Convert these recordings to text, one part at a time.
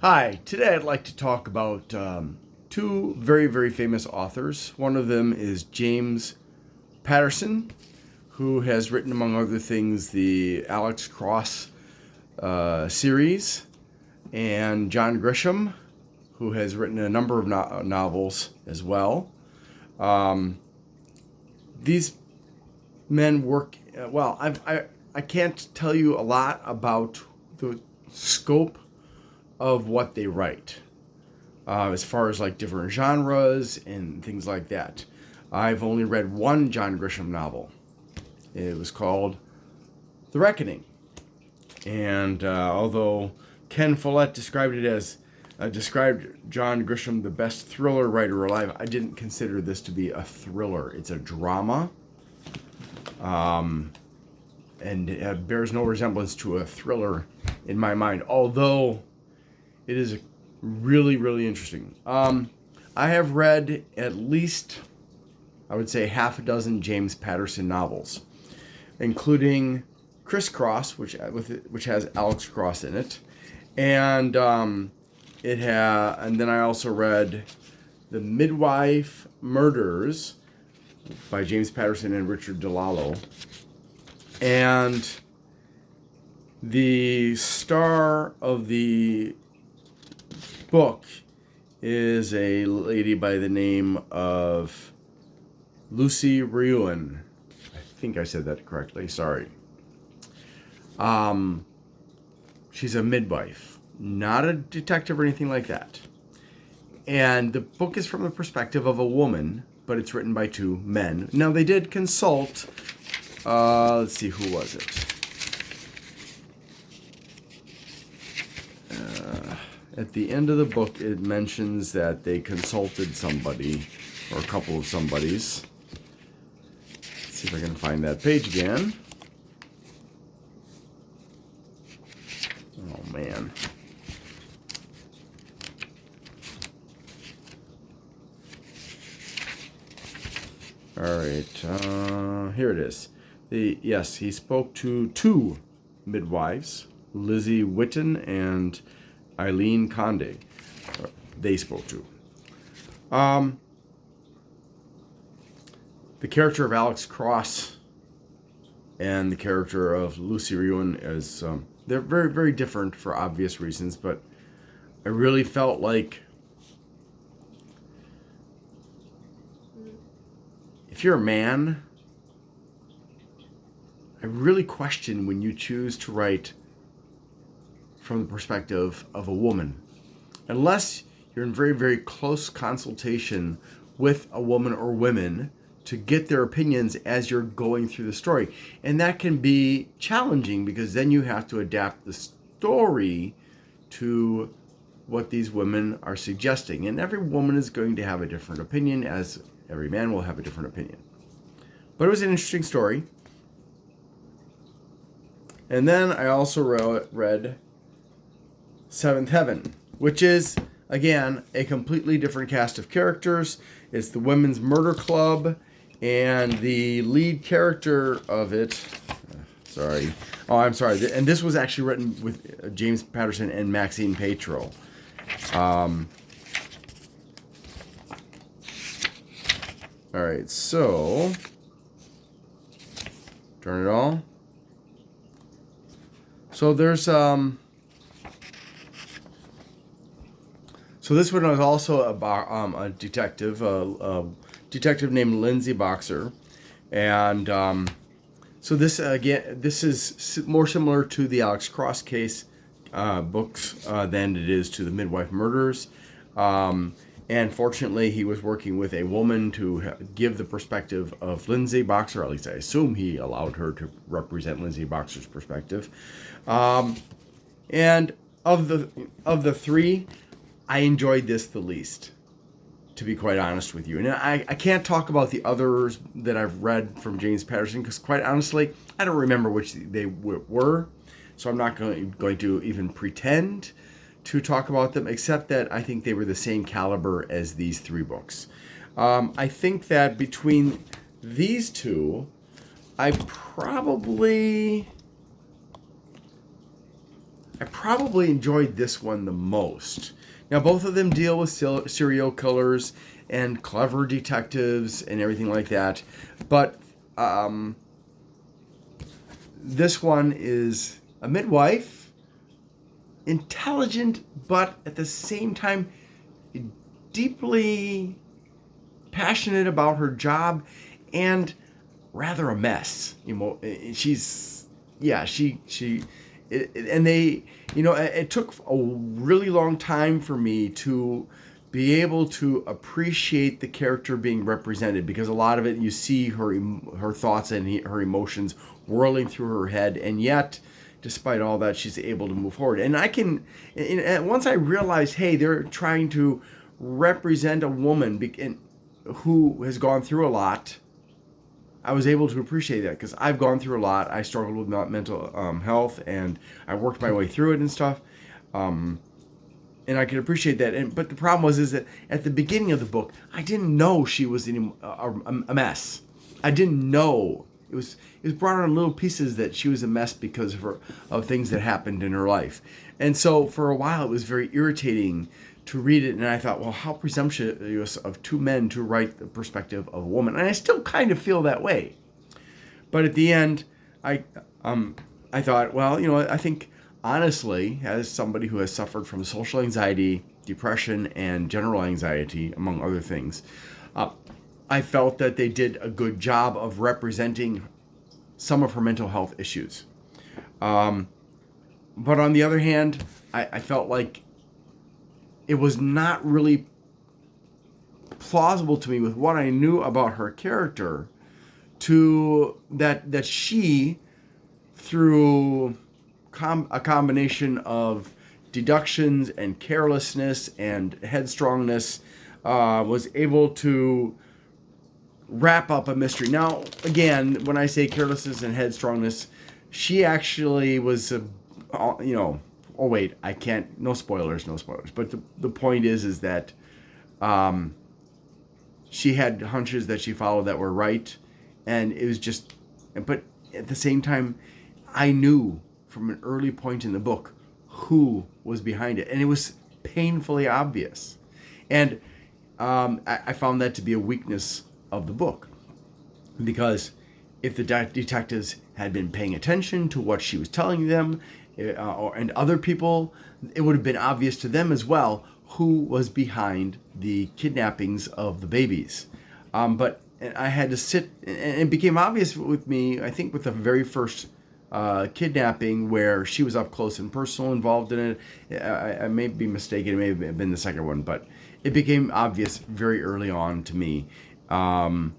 Hi, today I'd like to talk about two very, very famous authors. One of them is James Patterson, who has written, among other things, the Alex Cross series, and John Grisham, who has written a number of novels as well. These men work well. I can't tell you a lot about the scope of what they write, as far as like different genres and things like that. I've only read one John Grisham novel. It was called The Reckoning, and although Ken Follett described John Grisham the best thriller writer alive, I didn't consider this to be a thriller. It's a drama, and it bears no resemblance to a thriller in my mind. Although it is really, really interesting. I have read at least, I would say, half a dozen James Patterson novels, including Crisscross, which has Alex Cross in it, and and then I also read The Midwife Murders by James Patterson and Richard DeLallo, and the star of the book is a lady by the name of Lucy Ruin. I think I said that correctly. Sorry. She's a midwife, not a detective or anything like that. And the book is from the perspective of a woman, but it's written by two men. Now, they did consult, let's see, who was it? At the end of the book, it mentions that they consulted somebody, or a couple of somebodies. Let's see if I can find that page again. Oh, man. All right, here it is. Yes, he spoke to two midwives, Lizzie Witten and Eileen Conde. They spoke to. The character of Alex Cross and the character of Lucy Ruin is they're very, very different for obvious reasons, but I really felt like if you're a man, I really question when you choose to write from the perspective of a woman, unless you're in very, very close consultation with a woman or women to get their opinions as you're going through the story. And that can be challenging because then you have to adapt the story to what these women are suggesting. And every woman is going to have a different opinion, as every man will have a different opinion. But it was an interesting story. And then I also read Seventh Heaven, which is, again, a completely different cast of characters. It's the Women's Murder Club, and the lead character of it, sorry. Oh, I'm sorry. And this was actually written with James Patterson and Maxine Petro. All right, so turn it on. So there's so this one was also about a detective, detective named Lindsay Boxer, and so this is more similar to the Alex Cross case books than it is to the Midwife Murders. And fortunately, he was working with a woman to give the perspective of Lindsay Boxer. At least I assume he allowed her to represent Lindsay Boxer's perspective. And of the three, I enjoyed this the least, to be quite honest with you. And I can't talk about the others that I've read from James Patterson because, quite honestly, I don't remember which they were. So I'm not going to even pretend to talk about them, except that I think they were the same caliber as these three books. I think that between these two, I probably I probably enjoyed this one the most. Now, both of them deal with serial killers and clever detectives and everything like that. But this one is a midwife, intelligent, but at the same time, deeply passionate about her job and rather a mess. She's, yeah, and they, it took a really long time for me to be able to appreciate the character being represented, because a lot of it you see her thoughts and her emotions whirling through her head, and yet despite all that she's able to move forward. And once I realized, hey, they're trying to represent a woman who has gone through a lot, I was able to appreciate that, because I've gone through a lot. I struggled with mental health, and I worked my way through it and stuff. And I could appreciate that. But the problem is that at the beginning of the book, I didn't know she was a mess. I didn't know. It was brought on little pieces that she was a mess because of things that happened in her life. And so for a while, it was very irritating to read it. And I thought, well, how presumptuous of two men to write the perspective of a woman. And I still kind of feel that way. But at the end, I thought, well, I think, honestly, as somebody who has suffered from social anxiety, depression, and general anxiety, among other things, I felt that they did a good job of representing some of her mental health issues. But on the other hand, I felt like it was not really plausible to me with what I knew about her character to that she, through a combination of deductions and carelessness and headstrongness, was able to wrap up a mystery. Now, again, when I say carelessness and headstrongness, she actually was, oh wait, I can't, no spoilers. But the point is that she had hunches that she followed that were right. And it was just, but at the same time, I knew from an early point in the book who was behind it. And it was painfully obvious. And I found that to be a weakness of the book. Because if the detectives had been paying attention to what she was telling them, and other people, it would have been obvious to them as well who was behind the kidnappings of the babies. But I had to sit, and it became obvious with me, I think, with the very first kidnapping, where she was up close and personal involved in it. I may be mistaken, it may have been the second one, but it became obvious very early on to me. And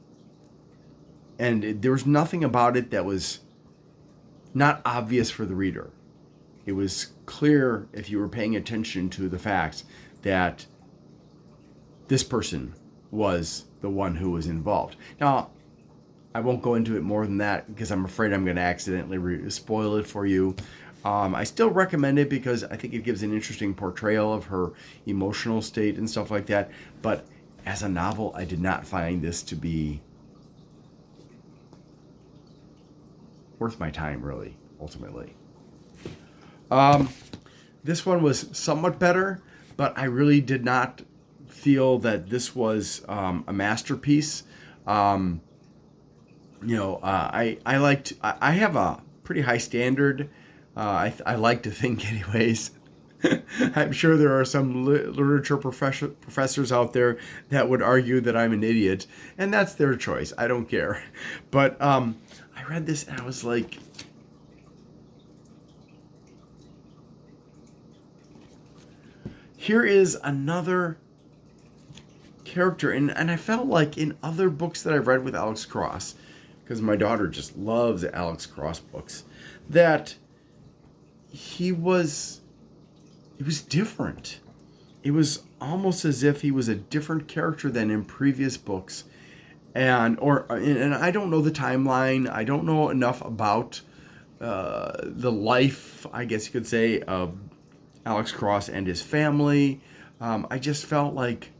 there was nothing about it that was not obvious for the reader. It was clear, if you were paying attention to the facts, that this person was the one who was involved. Now, I won't go into it more than that, because I'm afraid I'm going to accidentally spoil it for you. I still recommend it because I think it gives an interesting portrayal of her emotional state and stuff like that. But as a novel, I did not find this to be worth my time, really, ultimately. This one was somewhat better, but I really did not feel that this was a masterpiece. I have a pretty high standard. I like to think, anyways. I'm sure there are some literature professors out there that would argue that I'm an idiot, and that's their choice. I don't care. But I read this and I was like, here is another character. And I felt like in other books that I've read with Alex Cross, because my daughter just loves Alex Cross books, that he was different. It was almost as if he was a different character than in previous books. And I don't know the timeline. I don't know enough about the life, I guess you could say, of Alex Cross and his family. I just felt like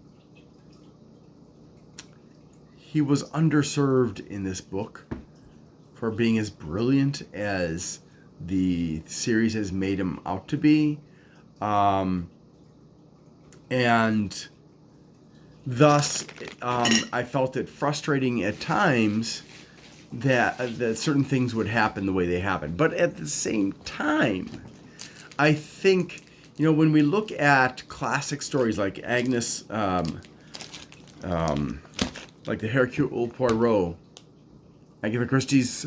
he was underserved in this book for being as brilliant as the series has made him out to be. And thus, I felt it frustrating at times that certain things would happen the way they happened. But at the same time, I think, when we look at classic stories like Agnes, like the Hercule Poirot, Agatha Christie's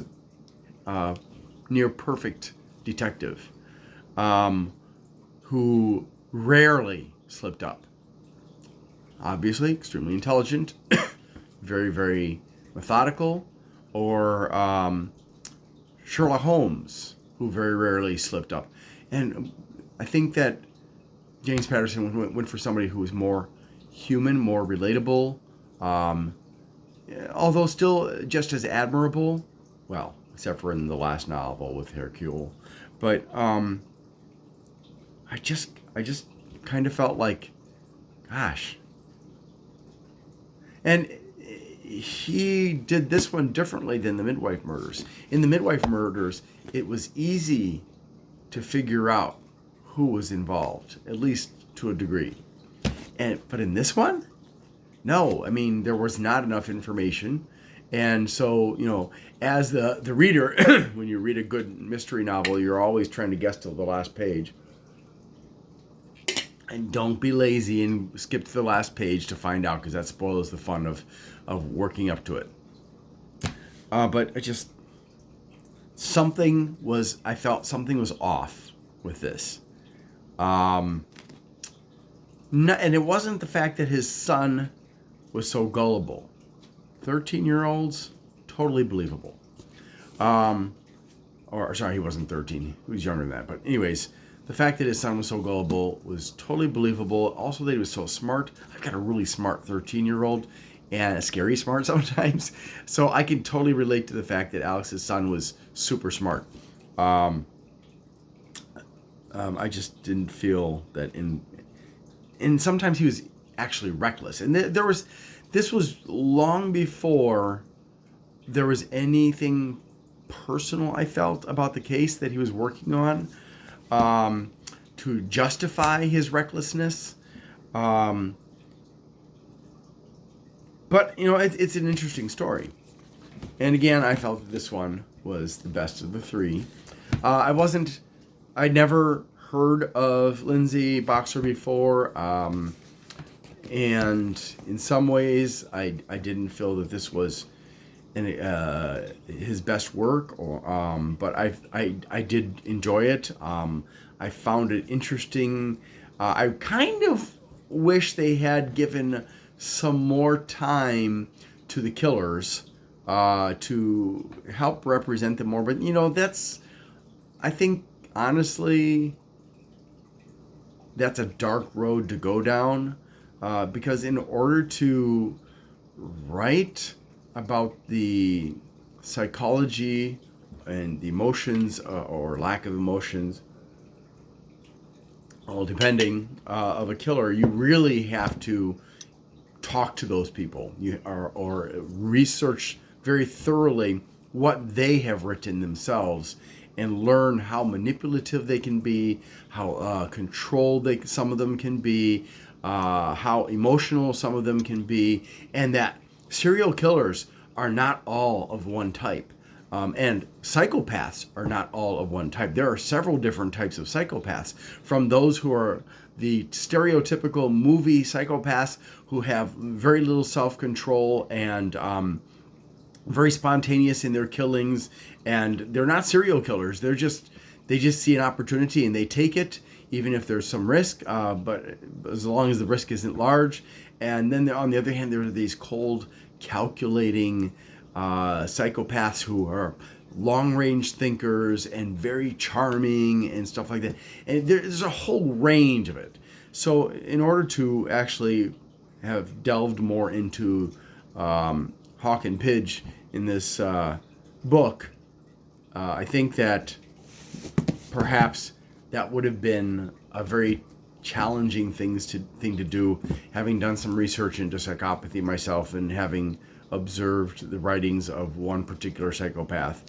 near perfect detective, who rarely slipped up. Obviously, extremely intelligent, very, very methodical, or Sherlock Holmes, who very rarely slipped up. And I think that James Patterson went for somebody who was more human, more relatable, although still just as admirable. Well, except for in the last novel with Hercule. But I just kind of felt like, gosh. And he did this one differently than the Midwife Murders. In the Midwife Murders, it was easy to figure out who was involved, at least to a degree. But in this one, no. I mean, there was not enough information. And so, as the reader, when you read a good mystery novel, you're always trying to guess till the last page. And don't be lazy and skip to the last page to find out, because that spoils the fun of working up to it. But I felt something was off with this. And it wasn't the fact that his son was so gullible. 13-year-olds, totally believable. Sorry, he wasn't 13. He was younger than that. But anyways, the fact that his son was so gullible was totally believable. Also that he was so smart. I've got a really smart 13-year-old and a scary smart sometimes. So I can totally relate to the fact that Alex's son was super smart. I just didn't feel that and sometimes he was actually reckless. And this was long before there was anything personal I felt about the case that he was working on to justify his recklessness. But it's an interesting story. And again, I felt that this one was the best of the three. I'd never heard of Lindsay Boxer before. And in some ways, I didn't feel that this was his best work, but I did enjoy it. I found it interesting. I kind of wish they had given some more time to the killers to help represent them more. But I think honestly, that's a dark road to go down. Because in order to write about the psychology and the emotions or lack of emotions, all depending, of a killer, you really have to talk to those people or research very thoroughly what they have written themselves and learn how manipulative they can be, how controlled some of them can be, how emotional some of them can be, and that serial killers are not all of one type. And psychopaths are not all of one type. There are several different types of psychopaths, from those who are the stereotypical movie psychopaths who have very little self-control and very spontaneous in their killings, and they're not serial killers. They just see an opportunity and they take it, even if there's some risk, but as long as the risk isn't large. And then on the other hand, there are these cold, calculating psychopaths who are long-range thinkers and very charming and stuff like that. And there's a whole range of it. So in order to actually have delved more into Hawk and Pidge in this book, I think that perhaps that would have been a very challenging thing to do, having done some research into psychopathy myself and having observed the writings of one particular psychopath.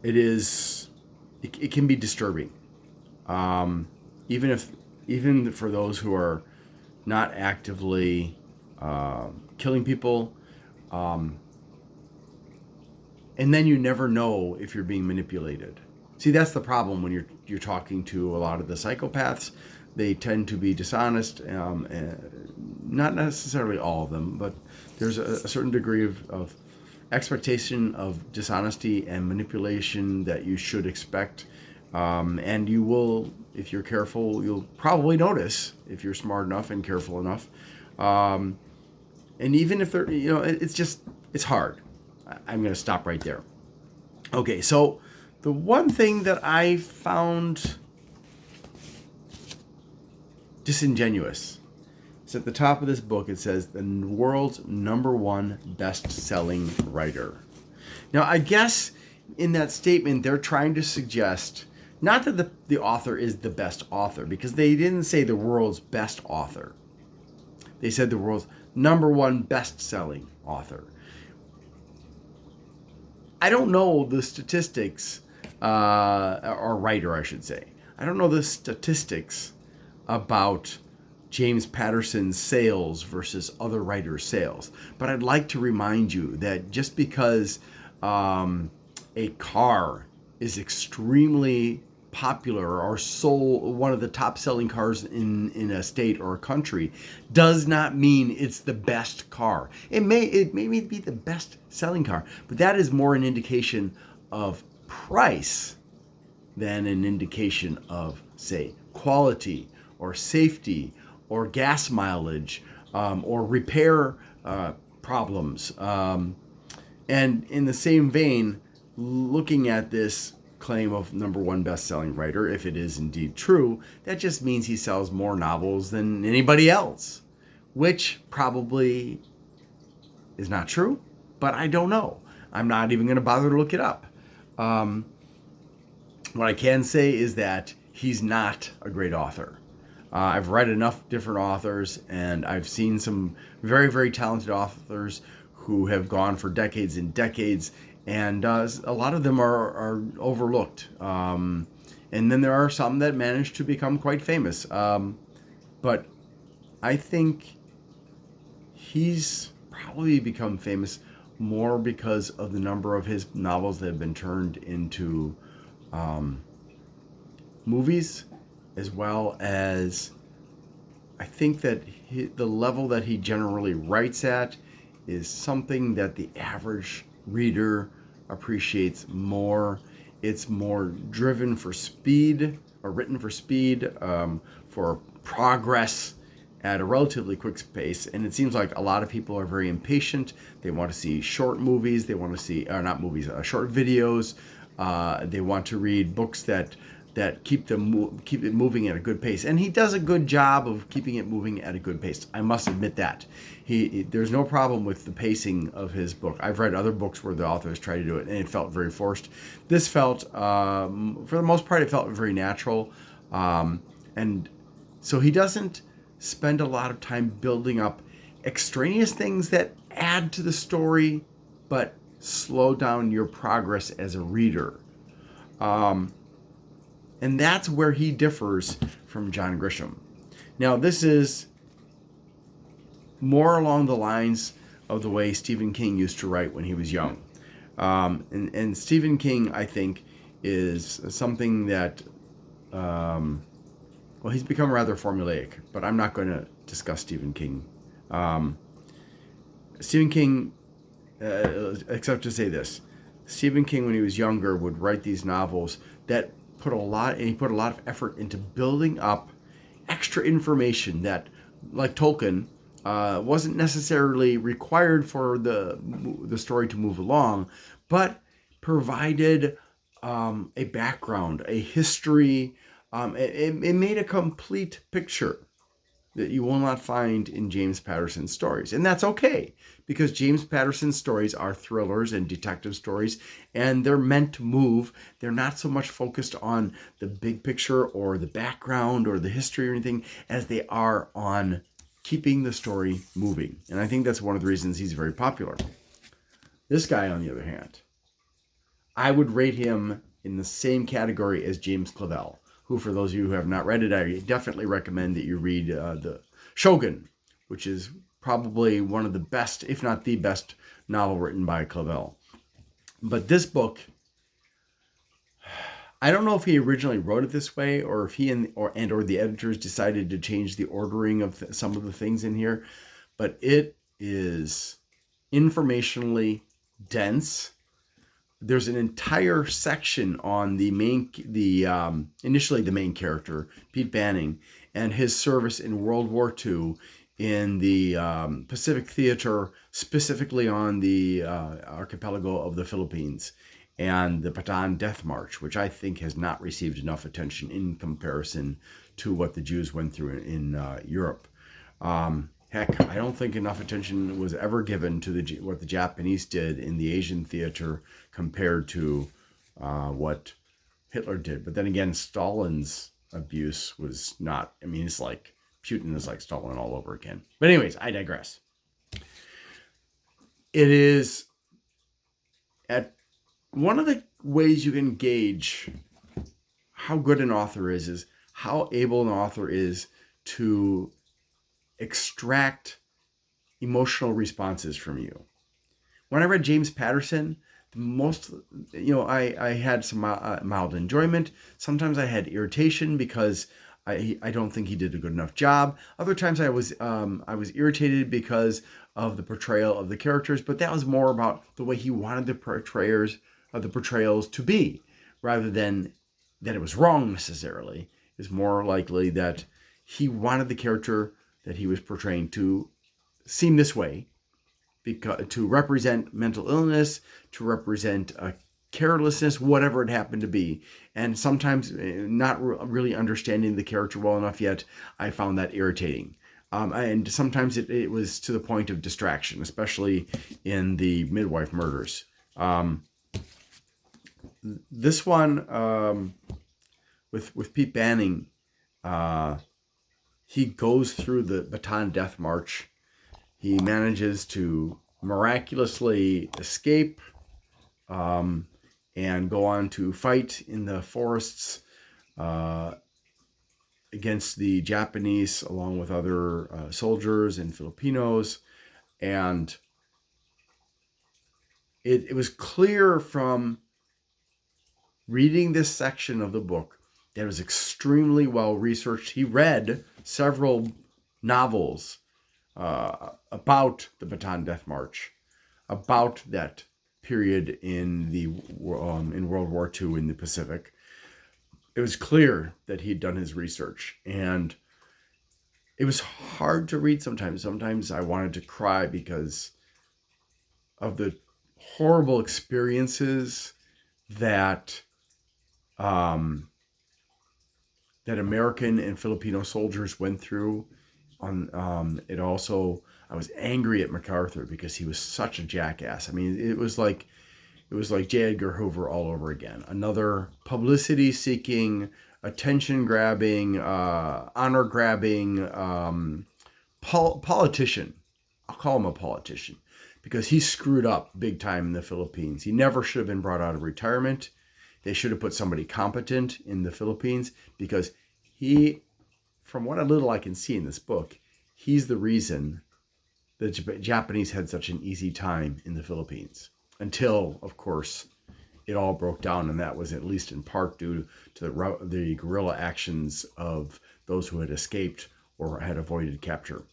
it can be disturbing. Um, even for those who are not actively killing people, um, and then you never know if you're being manipulated. See, that's the problem when you're talking to a lot of the psychopaths. They tend to be dishonest, not necessarily all of them, but there's a certain degree of expectation of dishonesty and manipulation that you should expect. And you will, if you're careful, you'll probably notice if you're smart enough and careful enough. Um, and even if they're, it's hard. I'm going to stop right there. Okay, so the one thing that I found disingenuous is at the top of this book. It says the world's #1 best-selling writer. Now, I guess in that statement they're trying to suggest not that the author is the best author, because they didn't say the world's best author. They said the world's #1 best-selling author. I don't know the statistics, or writer, I should say. I don't know the statistics about James Patterson's sales versus other writers' sales. But I'd like to remind you that just because a car is extremely popular or sold, one of the top selling cars in a state or a country, does not mean it's the best car. It may be the best selling car, but that is more an indication of price than an indication of, say, quality or safety or gas mileage, or repair problems. And in the same vein, looking at this claim of #1 best-selling writer, if it is indeed true, that just means he sells more novels than anybody else, which probably is not true, but I don't know. I'm not even going to bother to look it up. What I can say is that he's not a great author. I've read enough different authors, and I've seen some very, very talented authors who have gone for decades and decades, and a lot of them are overlooked. And then there are some that manage to become quite famous. But I think he's probably become famous more because of the number of his novels that have been turned into movies, as well as I think that the level that he generally writes at is something that the average reader appreciates more. It's more driven for speed, or written for speed, for progress at a relatively quick pace. And it seems like a lot of people are very impatient. They want to see short movies. They want to see, or not movies, short videos. They want to read books that keep it moving at a good pace, and he does a good job of keeping it moving at a good pace. I must admit that there's no problem with the pacing of his book. I've read other books where the authors try to do it, and it felt very forced. This felt, for the most part, it felt very natural, and so he doesn't spend a lot of time building up extraneous things that add to the story, but slow down your progress as a reader. And that's where he differs from John Grisham. Now, this is more along the lines of the way Stephen King used to write when he was young. And Stephen King, I think, is something that, he's become rather formulaic, but I'm not going to discuss Stephen King. Stephen King, except to say this, Stephen King, when he was younger, would write these novels that he put a lot of effort into building up extra information that, like Tolkien, wasn't necessarily required for the story to move along, but provided a background, a history. It made a complete picture that you will not find in James Patterson's stories. And that's okay, because James Patterson's stories are thrillers and detective stories, and they're meant to move. They're not so much focused on the big picture or the background or the history or anything as they are on keeping the story moving. And I think that's one of the reasons he's very popular. This guy, on the other hand, I would rate him in the same category as James Clavell, who, for those of you who have not read it, I definitely recommend that you read the Shogun, which is probably one of the best, if not the best, novel written by Clavell. But this book, I don't know if he originally wrote it this way, or if he or the editors decided to change the ordering of some of the things in here, but it is informationally dense. There's an entire section on initially the main character, Pete Banning, and his service in World War II in the Pacific Theater, specifically on the archipelago of the Philippines, and the Bataan Death March, which I think has not received enough attention in comparison to what the Jews went through in Europe. Heck, I don't think enough attention was ever given to what the Japanese did in the Asian theater compared to what Hitler did. But then again, Stalin's abuse was not, I mean, it's like Putin is like Stalin all over again. But anyways, I digress. It is at one of the ways you can gauge how good an author is how able an author is to extract emotional responses from you. When I read James Patterson, I had some mild enjoyment. Sometimes I had irritation because I don't think he did a good enough job. Other times I was irritated because of the portrayal of the characters, but that was more about the way he wanted the portrayals to be, rather than that it was wrong necessarily. It's more likely that he wanted the character that he was portraying to seem this way, because to represent mental illness, to represent carelessness, whatever it happened to be. And sometimes not really understanding the character well enough yet, I found that irritating. And sometimes it was to the point of distraction, especially in the midwife murders. This one, with Pete Banning, he goes through the Bataan Death March. He manages to miraculously escape and go on to fight in the forests against the Japanese, along with other soldiers and Filipinos. And it was clear from reading this section of the book that it was extremely well researched. He read several novels about the Bataan Death March, about that period in World War II in the Pacific. It was clear that he'd done his research, and it was hard to read sometimes. Sometimes I wanted to cry because of the horrible experiences that that American and Filipino soldiers went through. It also, I was angry at MacArthur because he was such a jackass. I mean, it was like J. Edgar Hoover all over again. Another publicity-seeking, attention-grabbing, honor-grabbing politician. I'll call him a politician because he screwed up big time in the Philippines. He never should have been brought out of retirement. They should have put somebody competent in the Philippines, because he, from what little I can see in this book, he's the reason the Japanese had such an easy time in the Philippines. Until, of course, it all broke down, and that was at least in part due to the guerrilla actions of those who had escaped or had avoided capture.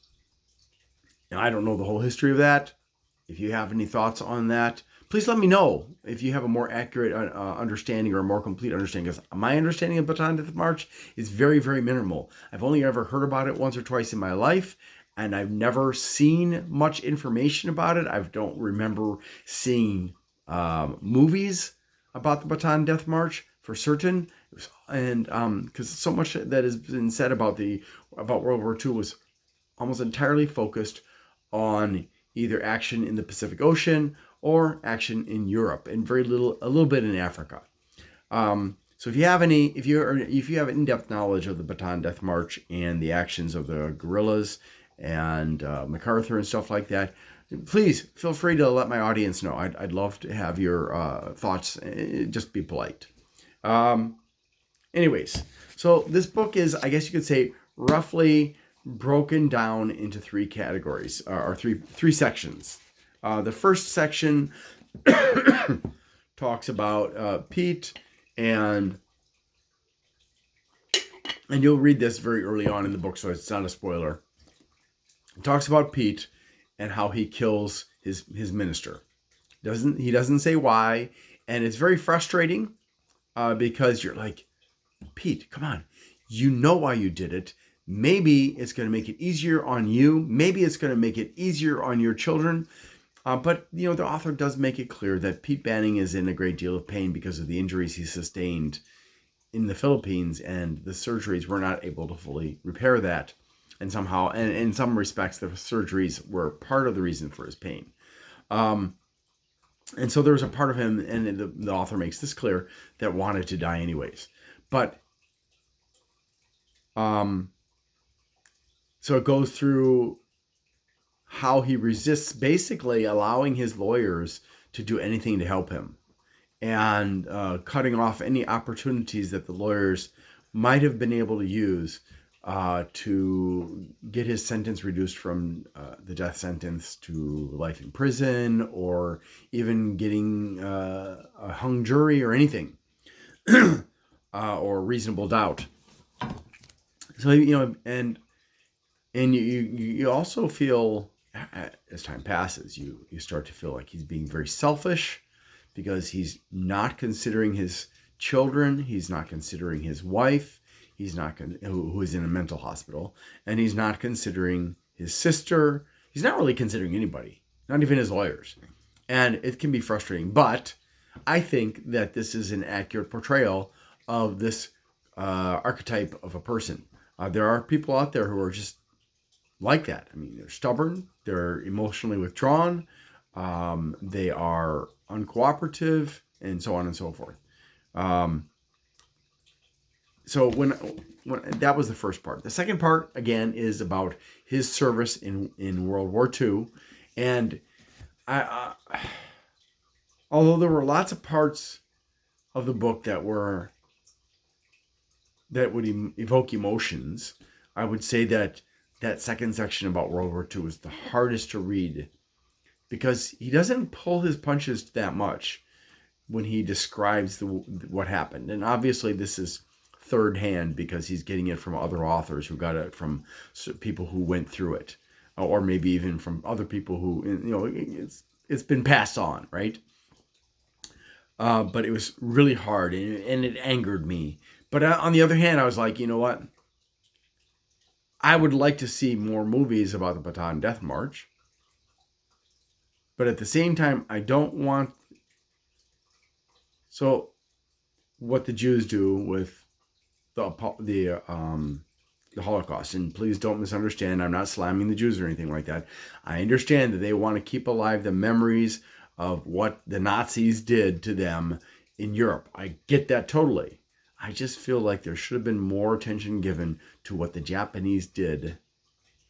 Now, I don't know the whole history of that. If you have any thoughts on that, please let me know if you have a more accurate understanding or a more complete understanding, because my understanding of Bataan Death March is very, very minimal. I've only ever heard about it once or twice in my life, and I've never seen much information about it. I don't remember seeing movies about the Bataan Death March for certain. And because so much that has been said about World War II was almost entirely focused on either action in the Pacific Ocean or action in Europe, and a little bit in Africa. So if you have in-depth knowledge of the Bataan Death March and the actions of the guerrillas and MacArthur and stuff like that, Please feel free to let my audience know. I'd love to have your thoughts. Just be polite. Anyways, so this book is, I guess you could say, roughly broken down into three categories or three sections. The first section talks about Pete, and you'll read this very early on in the book, so it's not a spoiler. It talks about Pete and how he kills his minister. He doesn't say why, and it's very frustrating because you're like, Pete, come on, you know why you did it. Maybe it's going to make it easier on you. Maybe it's going to make it easier on your children. But the author does make it clear that Pete Banning is in a great deal of pain because of the injuries he sustained in the Philippines, and the surgeries were not able to fully repair that. And somehow, and in some respects, the surgeries were part of the reason for his pain. And so there was a part of him, and the author makes this clear, that wanted to die anyways. But so it goes through how he resists basically allowing his lawyers to do anything to help him, and cutting off any opportunities that the lawyers might have been able to use to get his sentence reduced from the death sentence to life in prison, or even getting a hung jury or anything, or reasonable doubt. So and you also feel, as time passes, you start to feel like he's being very selfish, because he's not considering his children, he's not considering his wife, who is in a mental hospital, and he's not considering his sister. He's not really considering anybody, not even his lawyers. And it can be frustrating, but I think that this is an accurate portrayal of this archetype of a person. There are people out there who are just like that. I mean, they're stubborn, they're emotionally withdrawn, they are uncooperative, and so on and so forth. So when that was the first part. The second part, again, is about his service in World War II. And although there were lots of parts of the book that would evoke emotions, I would say that second section about World War II is the hardest to read, because he doesn't pull his punches that much when he describes what happened. And obviously this is third hand, because he's getting it from other authors who got it from people who went through it, or maybe even from other people who, it's been passed on, right? But it was really hard, and it angered me. But on the other hand, I was like, you know what? I would like to see more movies about the Bataan Death March. But at the same time, I don't want... So what the Jews do with the Holocaust, and please don't misunderstand, I'm not slamming the Jews or anything like that. I understand that they want to keep alive the memories of what the Nazis did to them in Europe. I get that totally. I just feel like there should have been more attention given to what the Japanese did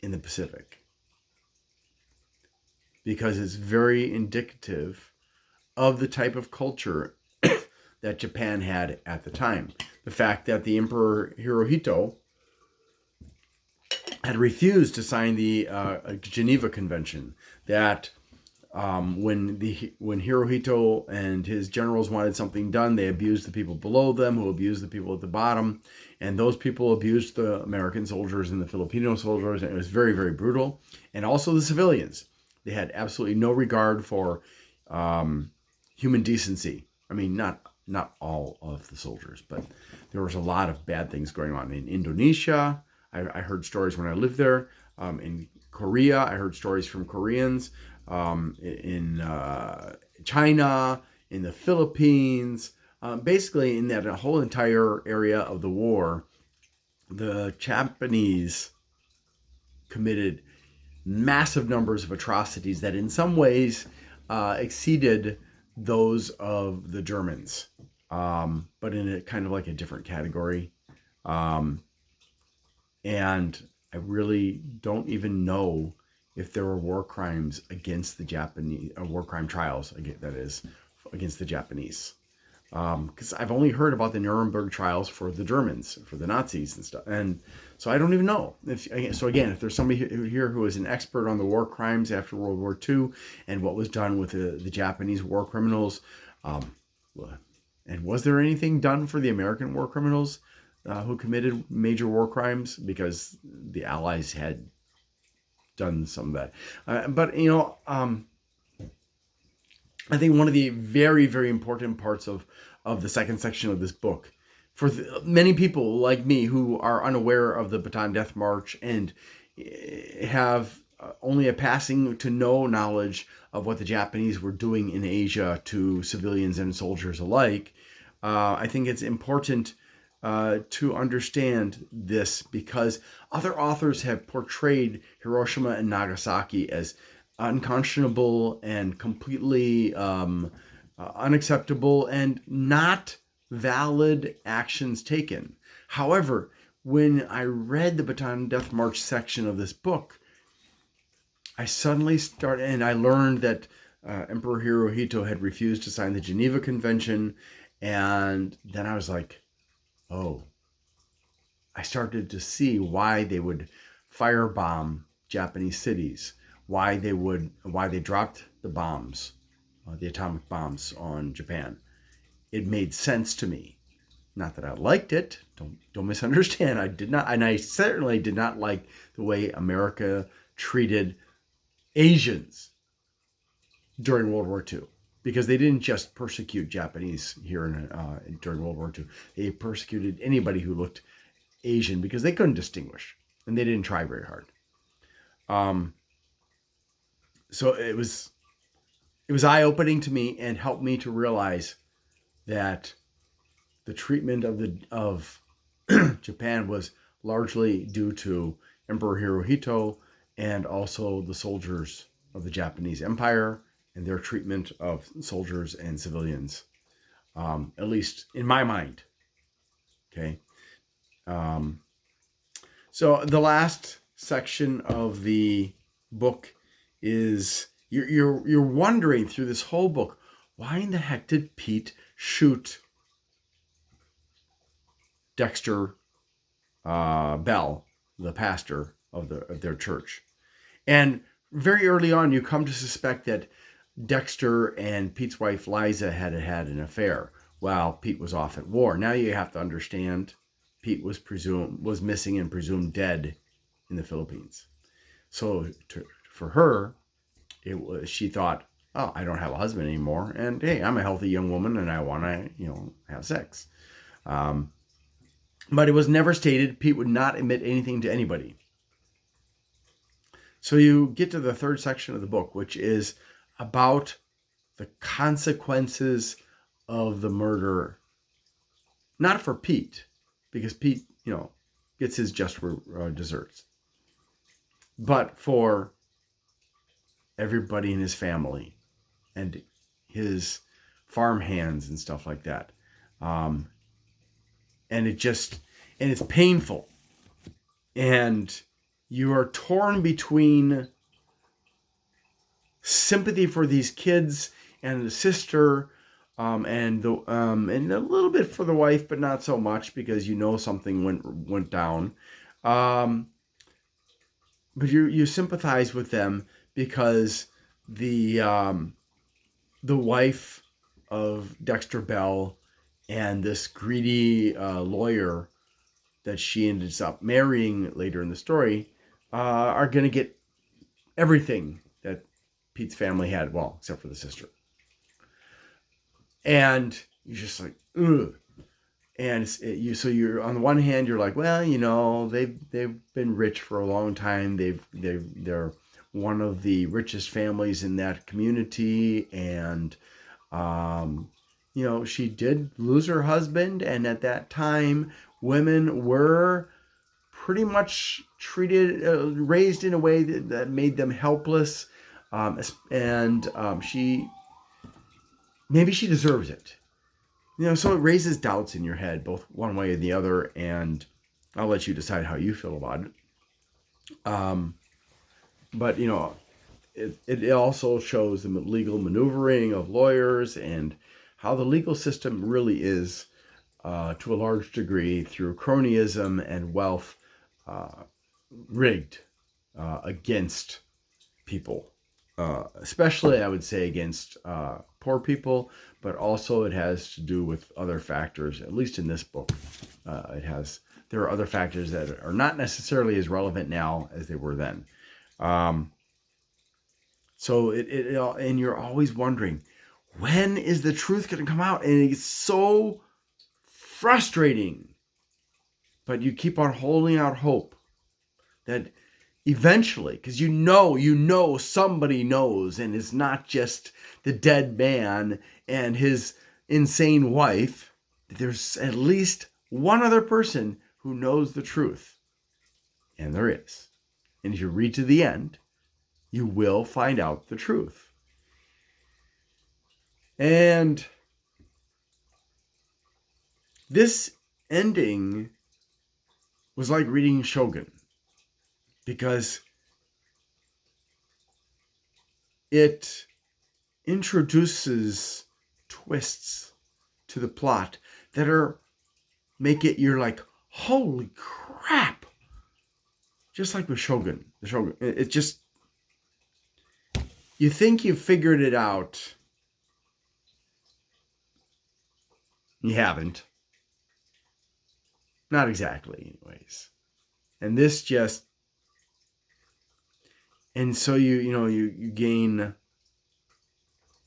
in the Pacific, because it's very indicative of the type of culture that Japan had at the time. The fact that the Emperor Hirohito had refused to sign the Geneva Convention, that when Hirohito and his generals wanted something done, they abused the people below them, who abused the people at the bottom, and those people abused the American soldiers and the Filipino soldiers, and it was very, very brutal. And also the civilians. They had absolutely no regard for human decency. I mean, not all of the soldiers, but there was a lot of bad things going on in Indonesia. I heard stories when I lived there. In Korea, I heard stories from Koreans. In China, in the Philippines, basically in that whole entire area of the war, the Japanese committed massive numbers of atrocities that in some ways exceeded those of the Germans, but in a kind of like a different category. And I really don't even know if there were war crimes against the Japanese, war crime trials, that is, against the Japanese. Because I've only heard about the Nuremberg trials for the Germans, for the Nazis and stuff, and so I don't even know. So again, if there's somebody here who is an expert on the war crimes after World War II and what was done with the Japanese war criminals, and was there anything done for the American war criminals who committed major war crimes? Because the Allies had done some of that, but I think one of the very, very important parts of the second section of this book, for many people like me who are unaware of the Bataan Death March and have only a passing to no knowledge of what the Japanese were doing in Asia to civilians and soldiers alike, I think it's important to understand this, because other authors have portrayed Hiroshima and Nagasaki as unconscionable and completely unacceptable and not valid actions taken. However, when I read the Bataan Death March section of this book, I suddenly started, and I learned that Emperor Hirohito had refused to sign the Geneva Convention, and then I was like, oh, I started to see why they would firebomb Japanese cities, why they dropped the bombs, the atomic bombs on Japan. It made sense to me. Not that I liked it. Don't misunderstand. I did not, and I certainly did not like the way America treated Asians during World War II, because they didn't just persecute Japanese here during World War II. They persecuted anybody who looked Asian because they couldn't distinguish, and they didn't try very hard. So it was eye-opening to me and helped me to realize that the treatment of Japan was largely due to Emperor Hirohito and also the soldiers of the Japanese Empire and their treatment of soldiers and civilians, at least in my mind. Okay. So the last section of the book is you're wondering through this whole book, why in the heck did Pete shoot Dexter Bell, the pastor of their church? And very early on, you come to suspect that Dexter and Pete's wife Liza had an affair while Pete was off at war. Now you have to understand, Pete was missing and presumed dead in the Philippines. So for her, she thought, oh, I don't have a husband anymore, and hey, I'm a healthy young woman, and I want to have sex. But it was never stated. Pete would not admit anything to anybody. So you get to the third section of the book, which is about the consequences of the murder. Not for Pete, because Pete, gets his just desserts, but for everybody in his family and his farm hands and stuff like that. And it's painful. And you are torn between sympathy for these kids and the sister, and a little bit for the wife, but not so much, because something went down. But you sympathize with them because the wife of Dexter Bell and this greedy lawyer that she ends up marrying later in the story are going to get everything that Pete's family had, well, except for the sister. And you're just like, ugh. And so you're on the one hand, you're like, well, they've been rich for a long time. They're one of the richest families in that community, and she did lose her husband, and at that time, women were pretty much raised in a way that made them helpless, and maybe she deserves it. So it raises doubts in your head, both one way or the other, and I'll let you decide how you feel about it. But it also shows the legal maneuvering of lawyers and how the legal system really is, to a large degree, through cronyism and wealth, rigged against people. Especially, I would say, against poor people, but also it has to do with other factors. At least in this book, there are other factors that are not necessarily as relevant now as they were then. So and you're always wondering, when is the truth going to come out? And it's so frustrating, but you keep on holding out hope that eventually, because you know somebody knows, and it's not just the dead man and his insane wife. There's at least one other person who knows the truth, and there is. And if you read to the end, you will find out the truth. And this ending was like reading Shogun, because it introduces twists to the plot that you're like, holy crap. Just like with Shogun. The Shogun. It just, you think you've figured it out. You haven't. Not exactly, anyways. And this just, and so you gain,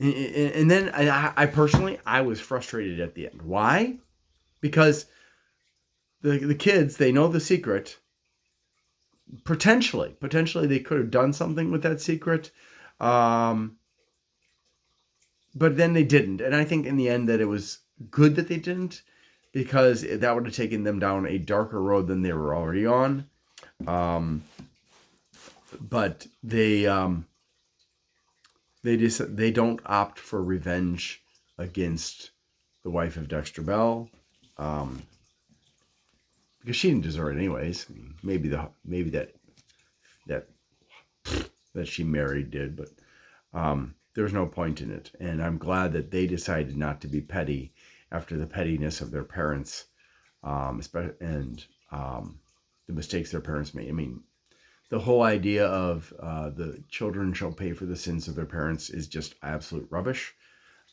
and then I personally, I was frustrated at the end. Why? Because the kids, they know the secret. Potentially they could have done something with that secret, but then they didn't. And I think in the end that it was good that they didn't, because that would have taken them down a darker road than they were already on. But they don't opt for revenge against the wife of Dexter Bell, because she didn't deserve it anyways. Maybe that she married did, but there was no point in it. And I'm glad that they decided not to be petty after the pettiness of their parents, and the mistakes their parents made. I mean, the whole idea of the children shall pay for the sins of their parents is just absolute rubbish.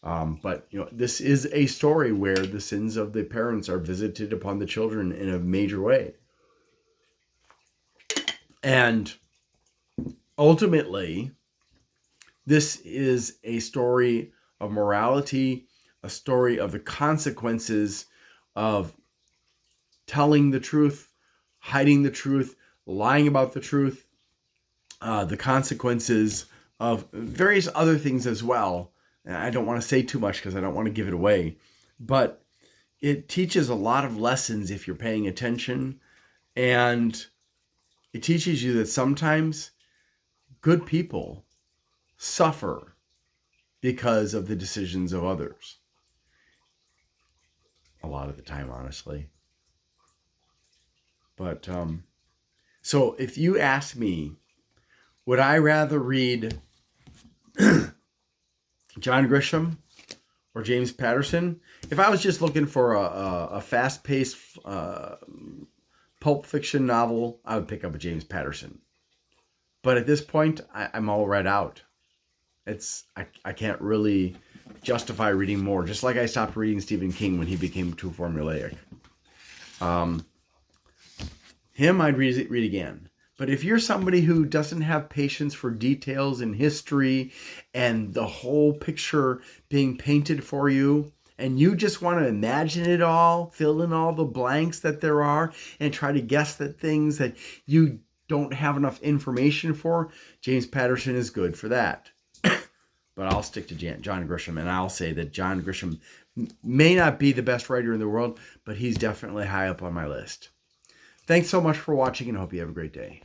But this is a story where the sins of the parents are visited upon the children in a major way. And ultimately, this is a story of morality, a story of the consequences of telling the truth, hiding the truth, lying about the truth, the consequences of various other things as well. And I don't want to say too much because I don't want to give it away, but it teaches a lot of lessons if you're paying attention, and it teaches you that sometimes good people suffer because of the decisions of others. A lot of the time, honestly. But, so if you ask me, would I rather read John Grisham or James Patterson? If I was just looking for a fast-paced pulp fiction novel, I would pick up a James Patterson. But at this point, I'm all read out. I can't really justify reading more. Just like I stopped reading Stephen King when he became too formulaic. Him, I'd read again. But if you're somebody who doesn't have patience for details in history and the whole picture being painted for you, and you just want to imagine it all, fill in all the blanks that there are, and try to guess at things that you don't have enough information for, James Patterson is good for that. But I'll stick to John Grisham, and I'll say that John Grisham may not be the best writer in the world, but he's definitely high up on my list. Thanks so much for watching, and I hope you have a great day.